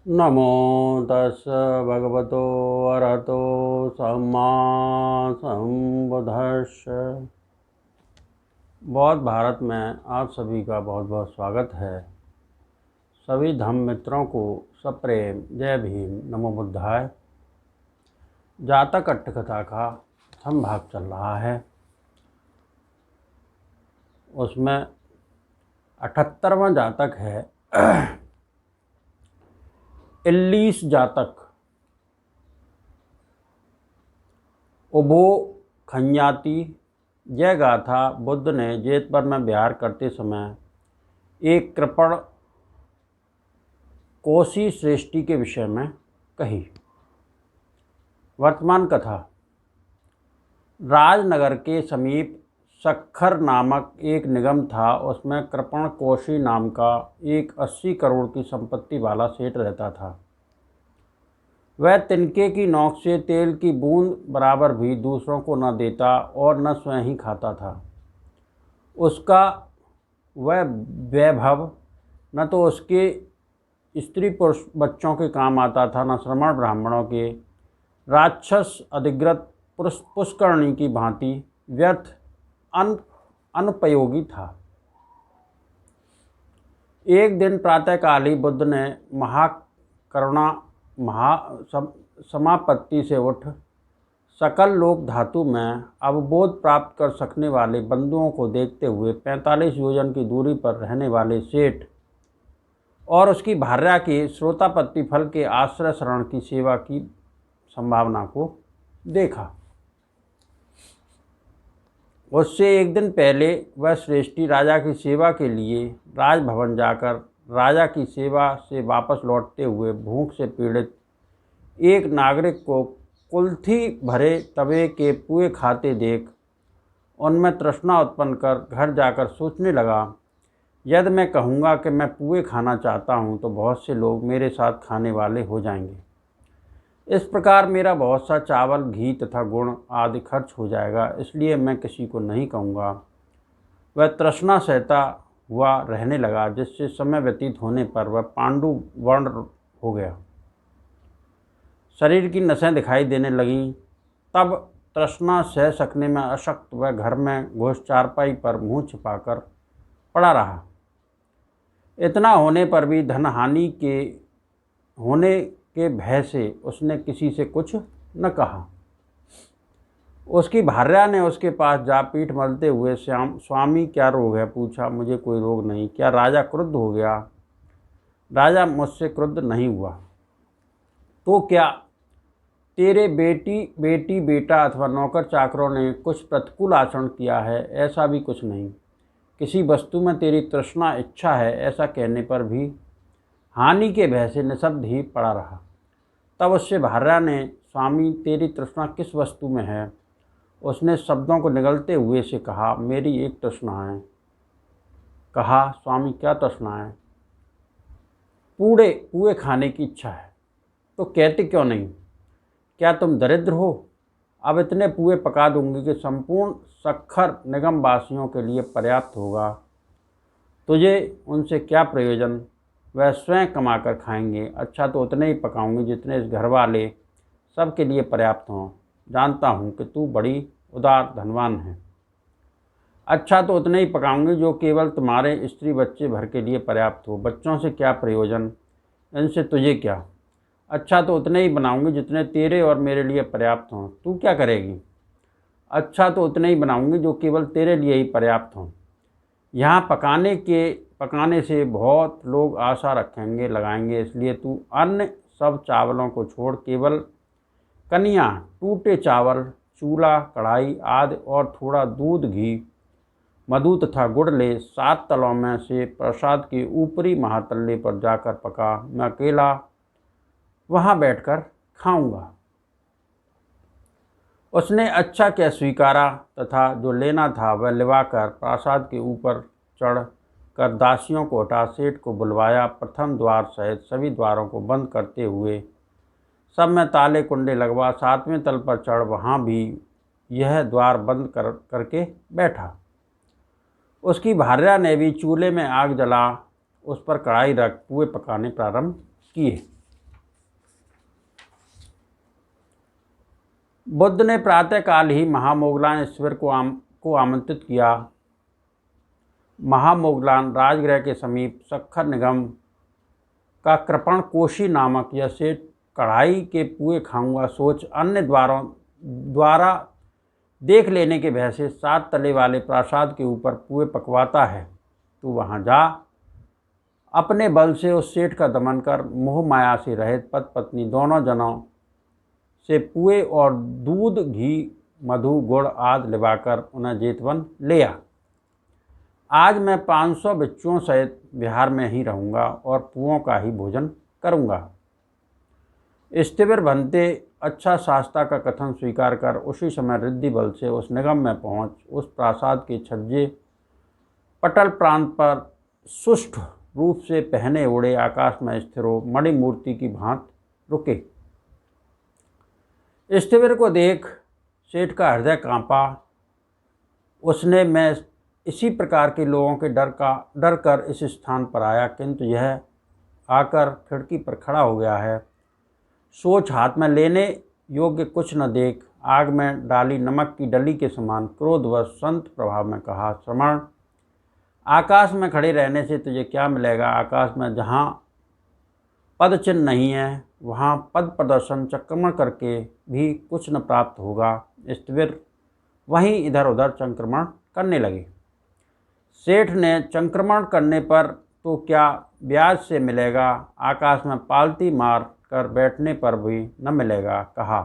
नमो तस् भगवतो अरहतो सम्मा सम्बुद्धस्स। बौद्ध भारत में आप सभी का बहुत बहुत स्वागत है। सभी धम्म मित्रों को सप्रेम जय भीम नमो बुद्धाय। जातक अट्टकथा का प्रथम भाग चल रहा है। उसमें 78वां जातक है इल्लीस जातक। उभो खन्याति। यह गाथा बुद्ध ने जेतपुर में विहार करते समय एक कृपण कोसी श्रेष्ठी के विषय में कही। वर्तमान कथा। राजनगर के समीप सखर नामक एक निगम था। उसमें कृपण कोशी नाम का एक 80 करोड़ की संपत्ति वाला सेठ रहता था। वह तिनके की नोक से तेल की बूंद बराबर भी दूसरों को न देता और न स्वयं ही खाता था। उसका वह वैभव न तो उसके स्त्री पुरुष बच्चों के काम आता था, न श्रमण ब्राह्मणों के राक्षस अधिग्रत पुष्करणी की भांति व्यर्थ अनुपयोगी था। एक दिन प्रातःकाल ही बुद्ध ने समापत्ति से उठ सकल लोक धातु में अवबोध प्राप्त कर सकने वाले बंधुओं को देखते हुए 45 योजन की दूरी पर रहने वाले सेठ और उसकी भार्या के श्रोतापत्ति फल के आश्रय शरण की सेवा की संभावना को देखा। उससे एक दिन पहले वह श्रेष्ठी राजा की सेवा के लिए राजभवन जाकर राजा की सेवा से वापस लौटते हुए भूख से पीड़ित एक नागरिक को कुल्थी भरे तवे के पुए खाते देख उनमें तृष्णा उत्पन्न कर घर जाकर सोचने लगा, यदि मैं कहूँगा कि मैं पुए खाना चाहता हूँ तो बहुत से लोग मेरे साथ खाने वाले हो जाएंगे। इस प्रकार मेरा बहुत सा चावल, घी तथा गुड़ आदि खर्च हो जाएगा, इसलिए मैं किसी को नहीं कहूँगा। वह तृष्णा सहता हुआ रहने लगा, जिससे समय व्यतीत होने पर वह पांडु वर्ण हो गया। शरीर की नसें दिखाई देने लगीं। तब तृष्णा सह सकने में अशक्त वह घर में घुस चारपाई पर मुँह छिपाकर पड़ा रहा। इतना होने पर भी धन हानि के होने के भय से उसने किसी से कुछ न कहा। उसकी भार्या ने उसके पास जा पीठ मलते हुए स्वामी क्या रोग है पूछा। मुझे कोई रोग नहीं। क्या राजा क्रुद्ध हो गया? राजा मुझसे क्रुद्ध नहीं हुआ। तो क्या तेरे बेटी बेटा अथवा नौकर चाकरों ने कुछ प्रतिकूल आचरण किया है? ऐसा भी कुछ नहीं। किसी वस्तु में तेरी तृष्णा इच्छा है, ऐसा कहने पर भी हानि के भय से निशब्द ही पड़ा रहा। तब उससे भार्या ने, स्वामी तेरी तृष्णा किस वस्तु में है? उसने शब्दों को निगलते हुए से कहा, मेरी एक तृष्णा है। कहा, स्वामी क्या तृष्णा है? पुए खाने की इच्छा है। तो कहते क्यों नहीं? क्या तुम दरिद्र हो? अब इतने पुए पका दूंगी कि संपूर्ण सखर निगम वासियों के लिए पर्याप्त होगा। तुझे उनसे क्या प्रयोजन? वह स्वयं कमा कर खाएंगे। अच्छा तो उतने ही पकाऊंगी जितने इस घर वाले सब के लिए पर्याप्त हों। जानता हूँ कि तू बड़ी उदार धनवान है। अच्छा तो उतने ही पकाऊंगी जो केवल तुम्हारे स्त्री बच्चे भर के लिए पर्याप्त हो। बच्चों से क्या प्रयोजन? इनसे तुझे क्या? अच्छा तो उतने ही बनाऊंगी जितने तेरे और मेरे लिए पर्याप्त हों। तू क्या करेगी? अच्छा तो उतने ही बनाऊंगी जो केवल तेरे लिए ही पर्याप्त हों। यहाँ पकाने से बहुत लोग आशा रखेंगे लगाएंगे, इसलिए तू अन्य सब चावलों को छोड़ केवल कनिया, टूटे चावल, चूल्हा, कढ़ाई आदि और थोड़ा दूध, घी, मधु तथा गुड़ ले 7 तलों में से प्रसाद के ऊपरी महातल्ले पर जाकर पका। मैं अकेला वहाँ बैठकर खाऊंगा। उसने अच्छा क्या स्वीकारा तथा जो लेना था वह लिवाकर प्रासाद के ऊपर चढ़ कर दासियों को हटा सेठ को बुलवाया। प्रथम द्वार सहित सभी द्वारों को बंद करते हुए सब में ताले कुंडे लगवा 7वें तल पर चढ़ वहाँ भी यह द्वार बंद करके बैठा। उसकी भार्या ने भी चूल्हे में आग जला उस पर कढ़ाई रख पुए पकाने प्रारंभ किए। बुद्ध ने प्रातःकाल ही महामोगलान ईश्वर को आमंत्रित किया। महामोगलान राजगृह के समीप सखर निगम का कृपण कोशी नामक यह सेठ कढ़ाई के पुए खाऊंगा सोच अन्य द्वारा देख लेने के भय से 7 तले वाले प्रासाद के ऊपर पुए पकवाता है। तू वहाँ जा, अपने बल से उस सेठ का दमन कर मोह माया से रहित पति पत्नी दोनों जनों से पुए और दूध, घी, मधु, गुड़ आदि लिवाकर उन्हें जेतवन ले आ। आज मैं 500 बिच्छुओं सहित बिहार में ही रहूँगा और पुओं का ही भोजन करूँगा। स्थिविर भंते अच्छा शास्ता का कथन स्वीकार कर उसी समय रिद्धि बल से उस निगम में पहुँच उस प्रासाद के छज्जे पटल प्रांत पर सुष्ठ रूप से पहने उड़े आकाश में स्थिर हो मणिमूर्ति की भांति रुके। स्थिविर को देख सेठ का हृदय कांपा। उसने मैं इसी प्रकार के लोगों के डर कर इस स्थान पर आया, किंतु यह आकर खिड़की पर खड़ा हो गया है। सोच हाथ में लेने योग्य कुछ न देख आग में डाली नमक की डली के समान क्रोधवश संत प्रभाव में कहा, श्रमण, आकाश में खड़े रहने से तुझे क्या मिलेगा? आकाश में जहाँ पद चिन्ह नहीं है वहाँ पद प्रदर्शन चक्रमण करके भी कुछ न प्राप्त होगा। स्थिविर वहीं इधर उधर चंक्रमण करने लगे। सेठ ने चंक्रमण करने पर तो क्या ब्याज से मिलेगा, आकाश में पालती मार कर बैठने पर भी न मिलेगा, कहा।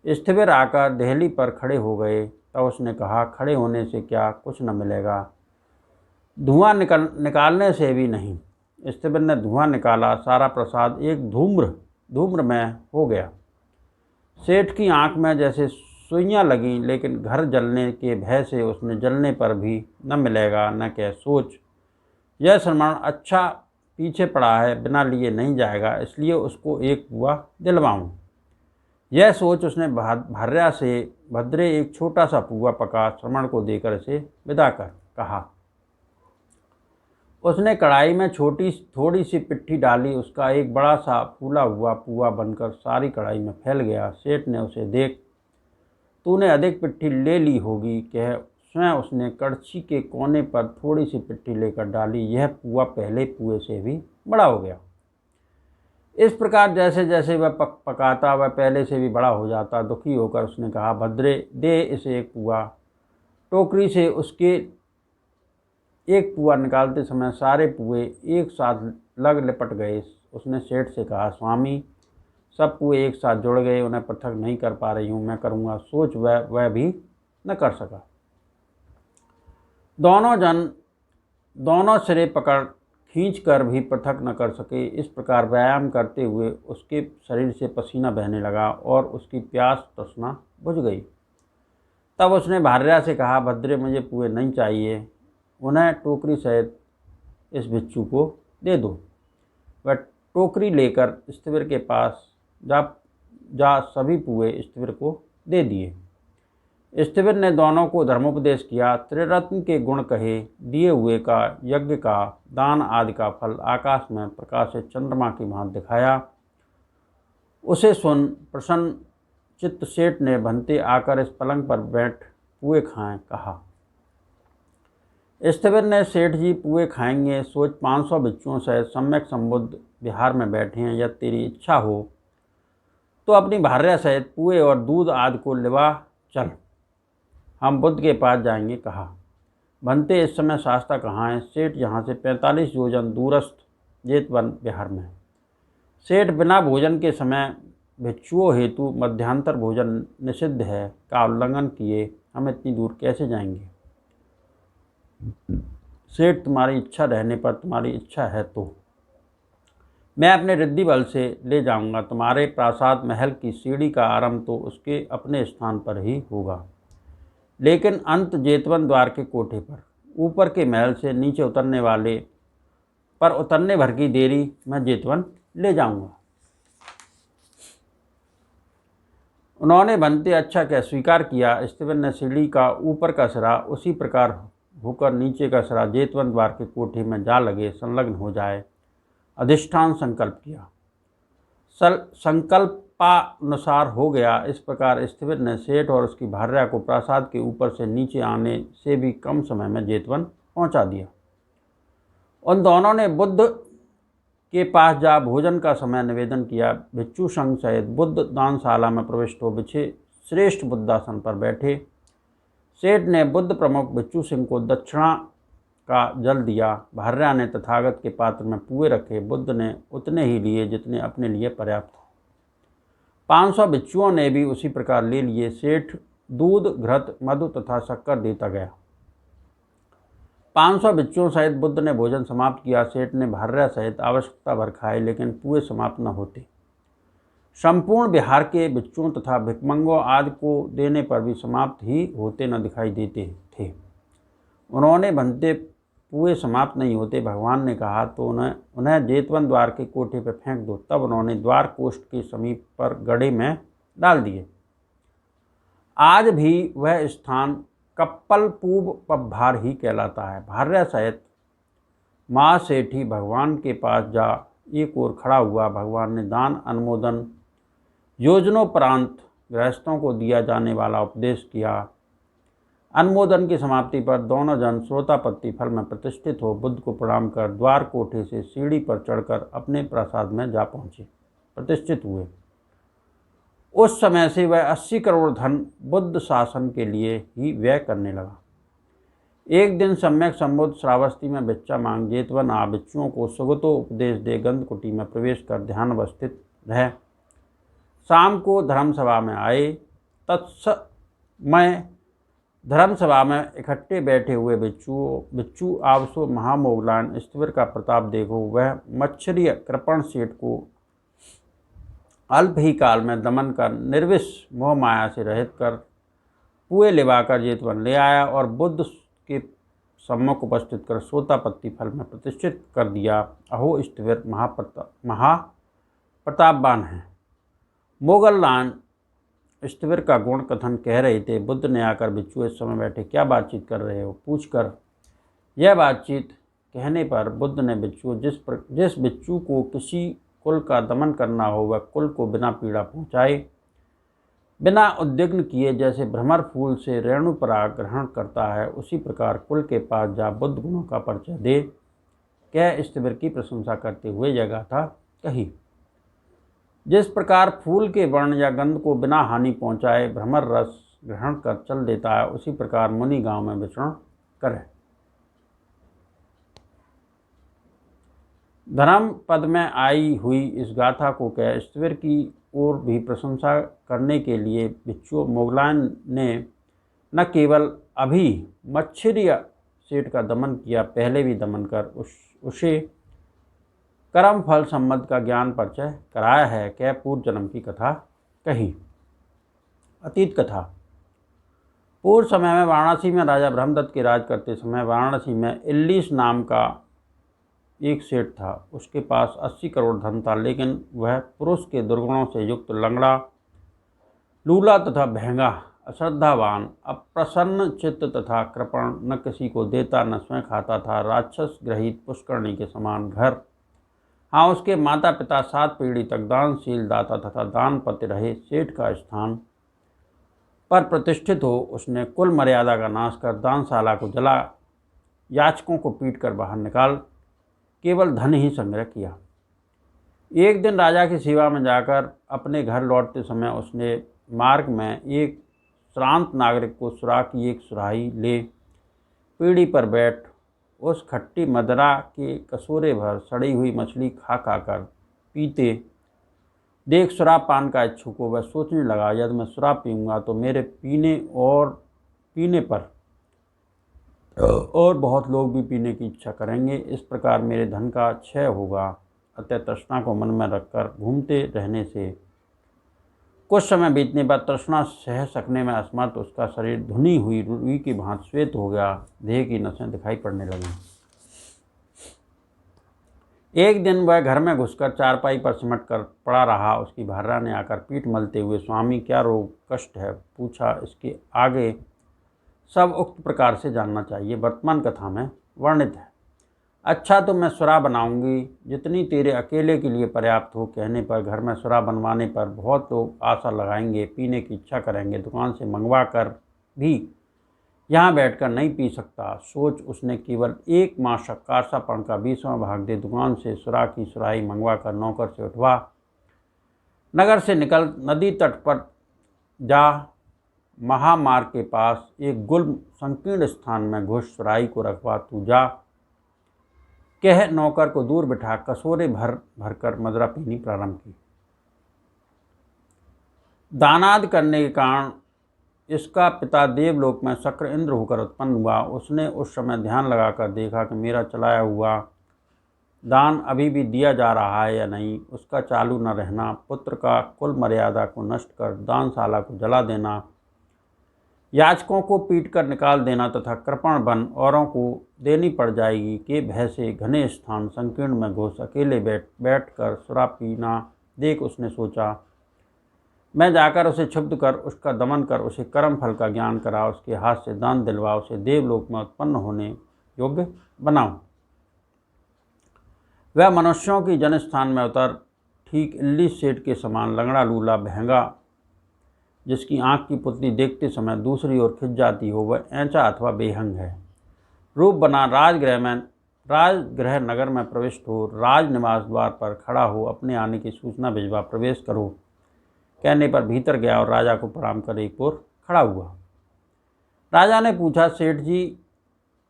स्थिविर आकर देहली पर खड़े हो गए। तब उसने कहा, खड़े होने से क्या कुछ न मिलेगा, धुआं निकालने से भी नहीं। स्थिविर ने धुआं निकाला, सारा प्रसाद एक धूम्र में हो गया। सेठ की आंख में जैसे सुइयां लगीं, लेकिन घर जलने के भय से उसने जलने पर भी न मिलेगा न कह सोच यह श्रमण अच्छा पीछे पड़ा है, बिना लिए नहीं जाएगा, इसलिए उसको एक पुआ दिलवाऊं। यह सोच उसने भार्या से भद्रे एक छोटा सा पुआ पका श्रमण को देकर इसे विदा कर कहा। उसने कढ़ाई में थोड़ी सी पिट्ठी डाली, उसका एक बड़ा सा फूला हुआ पुआ बनकर सारी कढ़ाई में फैल गया। सेठ ने उसे देख तूने अधिक पिट्ठी ले ली होगी कह स्वयं उसने कड़छी के कोने पर थोड़ी सी पिट्ठी लेकर डाली। यह पुआ पहले पुए से भी बड़ा हो गया। इस प्रकार जैसे जैसे वह पकाता वह पहले से भी बड़ा हो जाता। दुखी होकर उसने कहा, भद्रे दे इसे एक पुआ। टोकरी से उसके एक पुआ निकालते समय सारे पुए एक साथ लग लिपट गए। उसने सेठ से कहा, स्वामी, सब पुए एक साथ जुड़ गए, उन्हें पृथक नहीं कर पा रही हूँ, मैं करूँगा। सोच वह भी न कर सका। दोनों जन दोनों सिरे पकड़ खींच कर भी पृथक न कर सके। इस प्रकार व्यायाम करते हुए उसके शरीर से पसीना बहने लगा और उसकी प्यास तृष्णा बुझ गई। तब उसने भार्या से कहा, भद्रे मुझे पुए नहीं चाहिए, उन्हें टोकरी सहित इस भिक्षु को दे दो। वह टोकरी लेकर स्थिविर के पास जा सभी पुए स्थिविर को दे दिए। स्थिविर ने दोनों को धर्मोपदेश किया, त्रिरत्न के गुण कहे, दिए हुए का, यज्ञ का, दान आदि का फल आकाश में प्रकाशित चंद्रमा की भांति दिखाया। उसे सुन प्रसन्न चित्त सेठ ने भंते आकर इस पलंग पर बैठ पुए खाएं कहा। स्थिविर ने, सेठ जी पुए खाएंगे सोच 500 भिक्षुओं सहित सम्यक संबुद्ध बिहार में बैठे हैं। यदि तेरी इच्छा हो तो अपनी भार्या सहित पुए और दूध आदि को लिवा चल, हम बुद्ध के पास जाएंगे, कहा। भंते, इस समय शास्ता कहाँ है? सेठ यहाँ से 45 योजन दूरस्थ जेतवन बिहार में। सेठ, बिना भोजन के समय भिक्षुओं हेतु मध्यांतर भोजन निषिद्ध है का उल्लंघन किए हम इतनी दूर कैसे जाएंगे? सेठ, तुम्हारी इच्छा रहने पर, तुम्हारी इच्छा है तो मैं अपने रिद्धि बल से ले जाऊंगा। तुम्हारे प्रासाद महल की सीढ़ी का आरंभ तो उसके अपने स्थान पर ही होगा, लेकिन अंत जेतवन द्वार के कोठे पर। ऊपर के महल से नीचे उतरने भर की देरी मैं जेतवन ले जाऊंगा। उन्होंने भंते अच्छा क्या स्वीकार किया। स्थिविर ने सीढ़ी का ऊपर का सिरा उसी प्रकार होकर नीचे का सिरा जेतवन द्वार के कोठे में जा लगे संलग्न हो जाए अधिष्ठान संकल्प किया। संकल्प कल्पानुसार हो गया। इस प्रकार स्थिविर ने सेठ और उसकी भार्या को प्रासाद के ऊपर से नीचे आने से भी कम समय में जेतवन पहुंचा दिया। उन दोनों ने बुद्ध के पास जा भोजन का समय निवेदन किया। भिक्षु संघ सहित बुद्ध दानशाला में प्रविष्ट हो बिछे श्रेष्ठ बुद्धासन पर बैठे। सेठ ने बुद्ध प्रमुख भिक्षु सिंह को दक्षिणा का जल दिया। भार्या ने तथागत के पात्र में पुए रखे। बुद्ध ने उतने ही लिए जितने अपने लिए पर्याप्त हो। 500 भिक्षुओं ने भी उसी प्रकार ले लिए। सेठ दूध, घृत, मधु तथा शक्कर देता गया। 500 भिक्षुओं सहित बुद्ध ने भोजन समाप्त किया। सेठ ने भार्या सहित आवश्यकता भर खाए, लेकिन पुए समाप्त न होते। संपूर्ण बिहार के भिक्षुओं तथा भिक्षमंगों आदि को देने पर भी समाप्त ही होते न दिखाई देते थे। उन्होंने बनते पुए समाप्त नहीं होते। भगवान ने कहा तो उन्हें जेतवन द्वार के कोठे पर फेंक दो। तब उन्होंने द्वार कोष्ठ के समीप पर गड्ढे में डाल दिए। आज भी वह स्थान कप्पलपूब पब्भार ही कहलाता है। भार्या सहित माँ सेठी भगवान के पास जा एक ओर खड़ा हुआ। भगवान ने दान अनुमोदन योजनोपरांत गृहस्थों को दिया जाने वाला उपदेश किया। अनुमोदन की समाप्ति पर दोनों जन श्रोतापत्ति फल में प्रतिष्ठित हो बुद्ध को प्रणाम कर द्वार कोठे से सीढ़ी पर चढ़कर अपने प्रासाद में जा पहुँचे, प्रतिष्ठित हुए। उस समय से वह 80 करोड़ धन बुद्ध शासन के लिए ही व्यय करने लगा। एक दिन सम्यक संबुद्ध श्रावस्ती में भिक्षा मांग जेतवन आ भिक्षुओं को सुगतो उपदेश दे गंधकुटी में प्रवेश कर ध्यान अवस्थित रहे। शाम को धर्मसभा में आए। तत्समय धर्मसभा में इकट्ठे बैठे हुए भिक्षु आवसो महामोगलान स्थिविर का प्रताप देखो। वह मच्छरीय कृपण सेठ को अल्प ही काल में दमन कर निर्विष मोह माया से रहित कर पुए लिवाकर जेतवन ले आया और बुद्ध के सम्मुख उपस्थित कर सोतापत्ति फल में प्रतिष्ठित कर दिया। अहो स्थिविर महाप्रतापवान है। मोगललान स्थिविर का गुण कथन कह रहे थे। बुद्ध ने आकर भिक्षु इस समय बैठे क्या बातचीत कर रहे हो पूछकर यह बातचीत कहने पर बुद्ध ने जिस भिक्षु को किसी कुल का दमन करना हो वह कुल को बिना पीड़ा पहुँचाए, बिना उद्विग्न किए जैसे भ्रमर फूल से रेणुपराग ग्रहण करता है, उसी प्रकार कुल के पास जा बुद्ध गुणों का परिचय दे, कह स्थिविर की प्रशंसा करते हुए यह गाथा कही। जिस प्रकार फूल के वर्ण या गंध को बिना हानि पहुँचाए भ्रमर रस ग्रहण कर चल देता है, उसी प्रकार मुनि गांव में विचरण करे। धर्म पद में आई हुई इस गाथा को कह स्थिविर की ओर भी प्रशंसा करने के लिए भिक्षु मोगलान ने न केवल अभी मच्छरीय सेठ का दमन किया, पहले भी दमन कर उसे कर्म फल संबंध का ज्ञान परिचय कराया है। कह पूर्व जन्म की कथा कही। अतीत कथा। पूर्व समय में वाराणसी में राजा ब्रह्मदत्त के राज करते समय वाराणसी में इल्लीस नाम का एक सेठ था। उसके पास 80 करोड़ धन था, लेकिन वह पुरुष के दुर्गुणों से युक्त लंगड़ा, लूला तथा भैंगा, अश्रद्धावान, अप्रसन्न चित्त तथा कृपण, न किसी को देता न स्वयं खाता था, राक्षस ग्रहित पुष्करणी के समान घर। हाँ, उसके माता पिता 7 पीढ़ी तक दानशील दाता तथा दानपति रहे। सेठ का स्थान पर प्रतिष्ठित हो उसने कुल मर्यादा का नाश कर दानशाला को जला, याचकों को पीट कर बाहर निकाल केवल धन ही संग्रह किया। एक दिन राजा की सेवा में जाकर अपने घर लौटते समय उसने मार्ग में एक श्रांत नागरिक को सुरा की एक सुराही ले पीढ़ी पर बैठ उस खट्टी मदरा के कसूरे भर सड़ी हुई मछली खा कर पीते देख शराब पान का इच्छुक को वह सोचने लगा, यदि मैं शराब पीऊँगा तो मेरे पीने पर और बहुत लोग भी पीने की इच्छा करेंगे। इस प्रकार मेरे धन का क्षय होगा। अतः तृष्णा को मन में रखकर घूमते रहने से कुछ समय बीतने बाद तृष्णा सह सकने में असमर्थ उसका शरीर धुनी हुई रुई की भांति श्वेत हो गया। देह की नसें दिखाई पड़ने लगीं। एक दिन वह घर में घुसकर चारपाई पर सिमट कर पड़ा रहा। उसकी भार्या ने आकर पीठ मलते हुए स्वामी क्या रोग कष्ट है पूछा। इसके आगे सब उक्त प्रकार से जानना चाहिए, वर्तमान कथा में वर्णित है। अच्छा तो मैं सुरा बनाऊंगी, जितनी तेरे अकेले के लिए पर्याप्त हो। कहने पर घर में सुरा बनवाने पर बहुत लोग आशा लगाएंगे, पीने की इच्छा करेंगे। दुकान से मंगवा कर भी यहाँ बैठकर नहीं पी सकता। सोच उसने केवल एक माह शक्कारसापण का 20वां भाग दे दुकान से सुरा की सुराही मंगवा कर नौकर से उठवा, नगर से निकल नदी तट पर जा महामार्ग के पास एक गुल्म संकीर्ण स्थान में घुस सुराही को रखवा, तू जा कह नौकर को दूर बिठा कसोरे भर भरकर मदरा पीनी प्रारंभ की। दानाद करने के कारण इसका पिता देवलोक में शक्र इंद्र होकर उत्पन्न हुआ। उसने उस समय ध्यान लगाकर देखा कि मेरा चलाया हुआ दान अभी भी दिया जा रहा है या नहीं। उसका चालू न रहना, पुत्र का कुल मर्यादा को नष्ट कर दानशाला को जला देना, याचकों को पीट कर निकाल देना तथा कृपण बन औरों को देनी पड़ जाएगी के भय से घने स्थान संकीर्ण में घुस अकेले बैठ कर सुरा पीना देख उसने सोचा, मैं जाकर उसे क्षुब्ध कर उसका दमन कर उसे कर्म फल का ज्ञान करा, उसके हाथ से दान दिलवा, उसे देवलोक में उत्पन्न होने योग्य बनाऊं। वह मनुष्यों की जनस्थान में उतर ठीक इल्ली सेठ के समान लंगड़ा लूला बहंगा, जिसकी आँख की पुतली देखते समय दूसरी ओर खिंच जाती हो, वह ऐंचा अथवा बेहंग है। रूप बना राजगृह नगर में प्रविष्ट हो, राजनिवास द्वार पर खड़ा हो, अपने आने की सूचना भिजवा, प्रवेश करो। कहने पर भीतर गया और राजा को प्रणाम कर एक ओर खड़ा हुआ। राजा ने पूछा, सेठ जी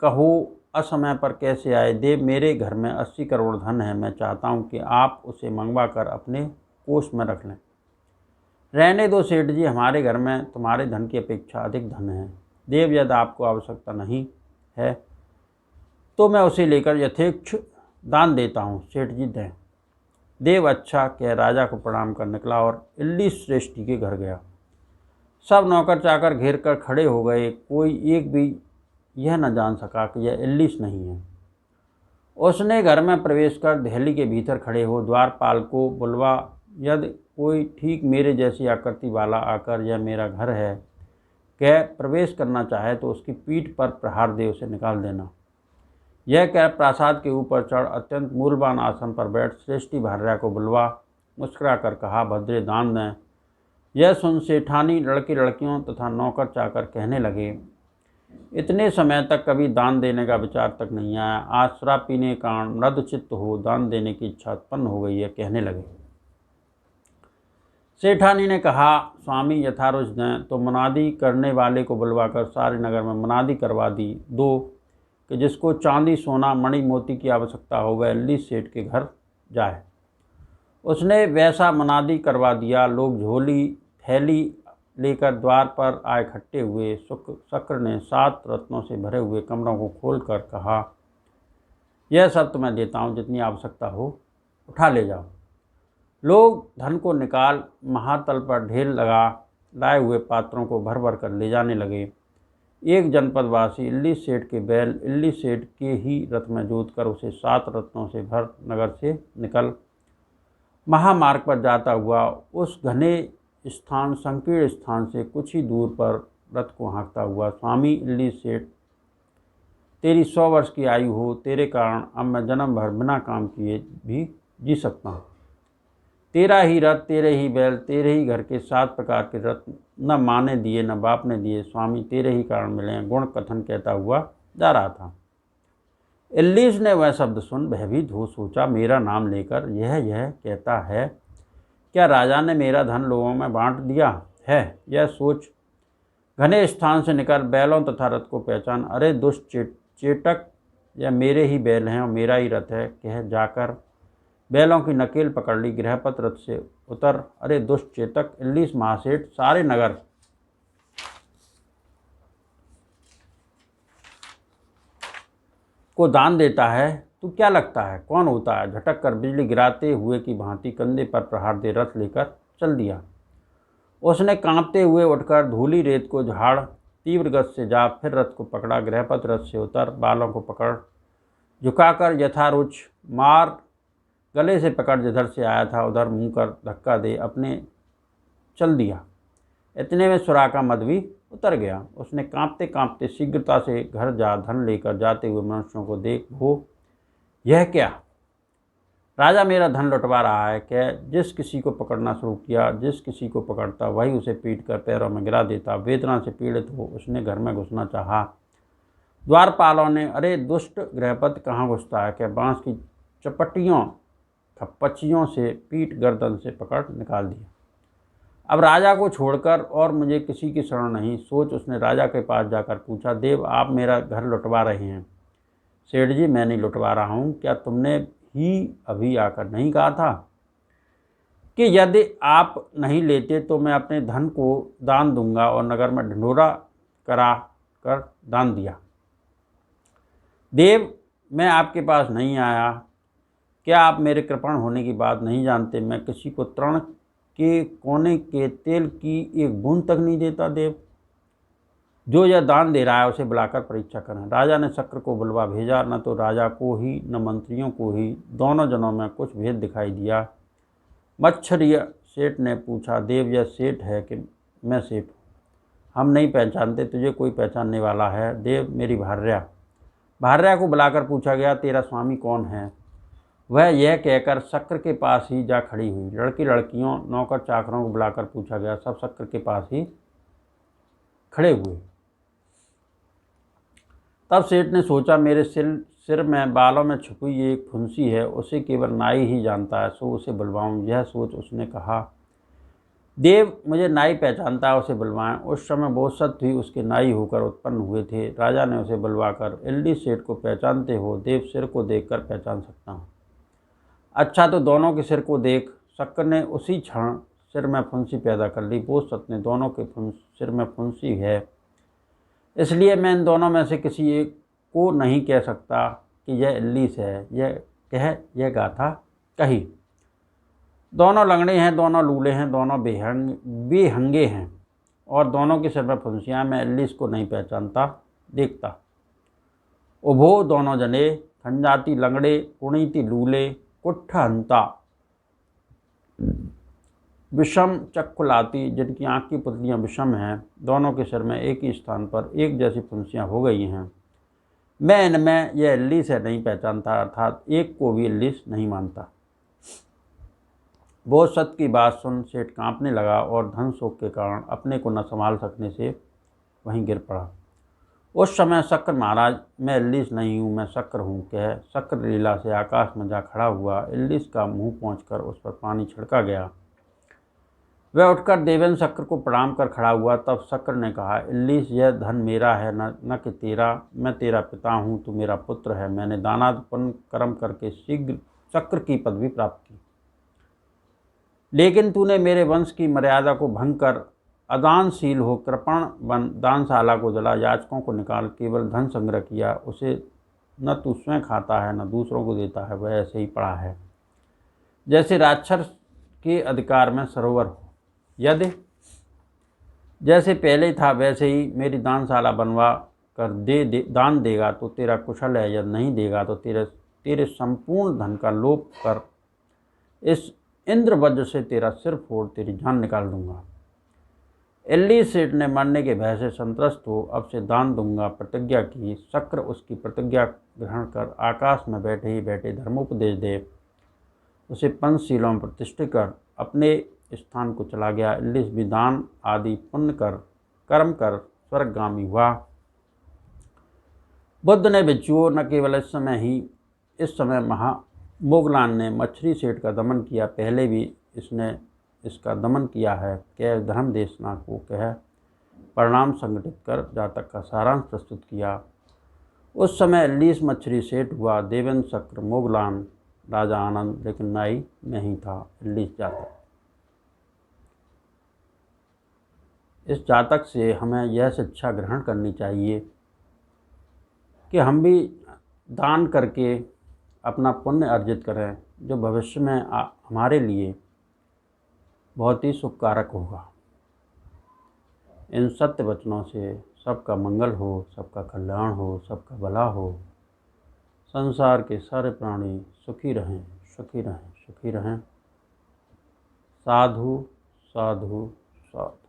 कहो असमय पर कैसे आए? देव, मेरे घर में 80 करोड़ धन है, मैं चाहता हूँ कि आप उसे मंगवा कर अपने कोष में रख लें। रहने दो सेठ जी, हमारे घर में तुम्हारे धन की अपेक्षा अधिक धन है। देव, यदि आपको आवश्यकता नहीं है तो मैं उसे लेकर यथेच्छ दान देता हूँ, सेठ जी दें। देव अच्छा कह राजा को प्रणाम कर निकला और इल्ली श्रेष्ठी के घर गया। सब नौकर चाकर घेर कर खड़े हो गए, कोई एक भी यह न जान सका कि यह इल्लीस नहीं है। उसने घर में प्रवेश कर दहली के भीतर खड़े हो द्वारपाल को बुलवा, यदि कोई ठीक मेरे जैसी आकृति वाला आकर यह मेरा घर है कह प्रवेश करना चाहे तो उसकी पीठ पर प्रहार दे उसे निकाल देना। यह कह प्रासाद के ऊपर चढ़ अत्यंत मूल्यवान आसन पर बैठ श्रेष्ठी भार्या को बुलवा, मुस्कुरा कर कहा, भद्रे दान दें। यह सुन सेठानी लड़के लड़कियों तथा नौकर चाकर कहने लगे, इतने समय तक कभी दान देने का विचार तक नहीं आया, आज शराब पीने के कारण मृदचित्त हो दान देने की इच्छा उत्पन्न हो गई है। कहने लगे। सेठानी ने कहा, स्वामी यथारुच दें तो मुनादी करने वाले को बुलवाकर सारे नगर में मुनादी करवा दी दो कि जिसको चांदी सोना मणि मोती की आवश्यकता हो वह इल्ली सेठ के घर जाए। उसने वैसा मुनादी करवा दिया। लोग झोली थैली लेकर द्वार पर आए इकट्ठे हुए। शक्र ने 7 रत्नों से भरे हुए कमरों को खोलकर कहा, यह सब तुम्हें देता हूँ, जितनी आवश्यकता हो उठा ले जाओ। लोग धन को निकाल महातल पर ढेर लगा लाए हुए पात्रों को भर भर कर ले जाने लगे। एक जनपदवासी इल्ली सेठ के बैल इल्ली सेठ के ही रथ में जोतकर उसे 7 रत्नों से भर नगर से निकल महामार्ग पर जाता हुआ उस घने स्थान संकीर्ण स्थान से कुछ ही दूर पर रथ को हाँकता हुआ, स्वामी इल्ली सेठ, तेरी 100 वर्ष की आयु हो, तेरे कारण अब मैं जन्म भर बिना काम किए भी जी सकता हूँ। तेरा ही रथ, तेरे ही बैल, तेरे ही घर के 7 प्रकार के रत्न, न माँ ने दिए न बाप ने दिए, स्वामी तेरे ही कारण मिले हैं, गुण कथन कहता हुआ जा रहा था। इल्लीस ने वह शब्द सुन भयभीत हो सोचा, मेरा नाम लेकर यह कहता है, क्या राजा ने मेरा धन लोगों में बांट दिया है? यह सोच घने स्थान से निकल बैलों तथा रथ को पहचान, अरे दुष्ट चेटक, यह मेरे ही बैल हैं और मेरा ही रथ है कह जाकर बैलों की नकेल पकड़ ली। गृहपत रथ से उतर, अरे दुष्ट चेतक, इल्लीस महासेठ सारे नगर को दान देता है, तू क्या लगता है कौन होता है? झटक कर बिजली गिराते हुए की भांति कंधे पर प्रहार दे रथ लेकर चल दिया। उसने कांपते हुए उठकर धूली रेत को झाड़ तीव्र गति से जा फिर रथ को पकड़ा। गृहपत रथ से उतर बालों को पकड़ झुकाकर यथारुच मार गले से पकड़ जिधर से आया था उधर मुंह कर धक्का दे अपने चल दिया। इतने में सुरा का मद भी उतर गया। उसने कांपते कांपते शीघ्रता से घर जा धन लेकर जाते हुए मनुष्यों को देख हो यह क्या? राजा मेरा धन लुटवा रहा है क्या? जिस किसी को पकड़ना शुरू किया, जिस किसी को पकड़ता वही उसे पीट कर पैरों में गिरा देता। वेदना से पीड़ित हो उसने घर में घुसना चाहा। द्वारपालों ने, अरे दुष्ट गृहपति कहाँ घुसता है क्या? बांस की चपटियों खप्पचियों से पीट गर्दन से पकड़ निकाल दिया। अब राजा को छोड़कर और मुझे किसी की शरण नहीं, सोच उसने राजा के पास जाकर पूछा, देव आप मेरा घर लुटवा रहे हैं? सेठ जी मैं नहीं लुटवा रहा हूँ। क्या तुमने ही अभी आकर नहीं कहा था कि यदि आप नहीं लेते तो मैं अपने धन को दान दूंगा? और नगर में ढिंढोरा करा कर दान दिया। देव मैं आपके पास नहीं आया। क्या आप मेरे कृपण होने की बात नहीं जानते? मैं किसी को तृण के कोने के तेल की एक बूंद तक नहीं देता। देव जो यह दान दे रहा है उसे बुलाकर परीक्षा करें। राजा ने शक्र को बुलवा भेजा। न तो राजा को ही न मंत्रियों को ही, दोनों जनों में कुछ भेद दिखाई दिया। मच्छरिया सेठ ने पूछा, देव यह सेठ है कि मैं सेठ हूँ? हम नहीं पहचानते, तुझे कोई पहचानने वाला है? देव मेरी भार्या को बुलाकर पूछा गया, तेरा स्वामी कौन है? वह यह कहकर शक्र के पास ही जा खड़ी हुई। लड़कियों नौकर चाकरों को बुलाकर पूछा गया, सब शक्र के पास ही खड़े हुए। तब सेठ ने सोचा, मेरे सिर में बालों में छुपी एक फुंसी है, उसे केवल नाई ही जानता है, सो उसे बुलवाऊं। यह सोच उसने कहा, देव मुझे नाई पहचानता है, उसे बुलवाएं। उस समय बोसत ही उसके नाई होकर उत्पन्न हुए थे। राजा ने उसे बुलवाकर, इल्ली सेठ को पहचानते हो? देव सिर को देखकर पहचान सकता हूँ। अच्छा तो दोनों के सिर को देख। शक्र ने उसी क्षण सिर में फुंसी पैदा कर ली। बोसत ने, दोनों के सिर में फुंसी है, इसलिए मैं इन दोनों में से किसी एक को नहीं कह सकता कि यह इल्लीस है। यह गाथा कही। दोनों लंगड़े हैं, दोनों लूले हैं, दोनों बेहंगे हैं और दोनों के सिर में फुंसियाँ। मैं इल्लीस को नहीं पहचानता देखता। उभो दोनों जने, खंजाती लंगड़े, कुणीति लूले, कुट्ठ हंता, विषम चक्षुलाती, जिनकी आँख की पुतलियाँ विषम हैं, दोनों के सिर में एक ही स्थान पर एक जैसी फुंसियाँ हो गई हैं। मैं इनमें यह इल्लीस है नहीं पहचानता, अर्थात एक को भी इल्लीस नहीं मानता। बोसत की बात सुन सेठ कांपने लगा और धन शोक के कारण अपने को न संभाल सकने से वहीं गिर पड़ा। उस समय शक्र महाराज, मैं इल्लीस नहीं हूँ, मैं शक्र हूँ, कह शक्र लीला से आकाश में जा खड़ा हुआ। इल्लीस का मुंह पहुँचकर उस पर पानी छिड़का गया। वह उठकर देवेंद्र शक्र को प्रणाम कर खड़ा हुआ। तब शक्र ने कहा, इल्लीस यह धन मेरा है न कि तेरा। मैं तेरा पिता हूँ, तू मेरा पुत्र है। मैंने दानादपुण्य कर्म करके शीघ्र शक्र की पदवी प्राप्त की, लेकिन तूने मेरे वंश की मर्यादा को भंग कर अदानशील हो कृपण बन दानशाला को जला, याचकों को निकाल केवल धन संग्रह किया। उसे न तू स्वयं खाता है न दूसरों को देता है, वह ऐसे ही पड़ा है जैसे राक्षस के अधिकार में सरोवर हो। यदि जैसे पहले था वैसे ही मेरी दानशाला बनवा कर दान देगा तो तेरा कुशल है, यदि नहीं देगा तो तेरे संपूर्ण धन का लोप कर इस इंद्र वज्र से तेरा सिर फोड़ तेरी जान निकाल दूंगा। इल्लीस सेठ ने मरने के भय से संतुष्ट हो अब से दान दूंगा प्रतिज्ञा की। शक्र उसकी प्रतिज्ञा ग्रहण कर आकाश में बैठे ही बैठे धर्मोपदेश दे उसे पंचशीलों में प्रतिष्ठित कर अपने स्थान को चला गया। इल्लीस भी दान आदि पुण्य कर कर्म कर स्वर्गगामी हुआ। बुद्ध ने भिक्षुओं न केवल इस समय मोगलान ने मच्छरी सेठ का दमन किया, पहले भी इसने इसका दमन किया है। कह धर्म देशना को कह परिणाम संगठित कर जातक का सारांश प्रस्तुत किया। उस समय इल्लीस मच्छरी सेठ हुआ, देवेंद्र शक्र मोगलान राजा आनंद, लेकिन नाई नहीं था, इल्लीस जातक। इस जातक से हमें यह शिक्षा ग्रहण करनी चाहिए कि हम भी दान करके अपना पुण्य अर्जित करें, जो भविष्य में हमारे लिए बहुत ही सुखकारक होगा। इन सत्य वचनों से सबका मंगल हो, सबका कल्याण हो, सबका भला हो। संसार के सारे प्राणी सुखी रहें, सुखी रहें, सुखी रहें। साधु साधु साधु।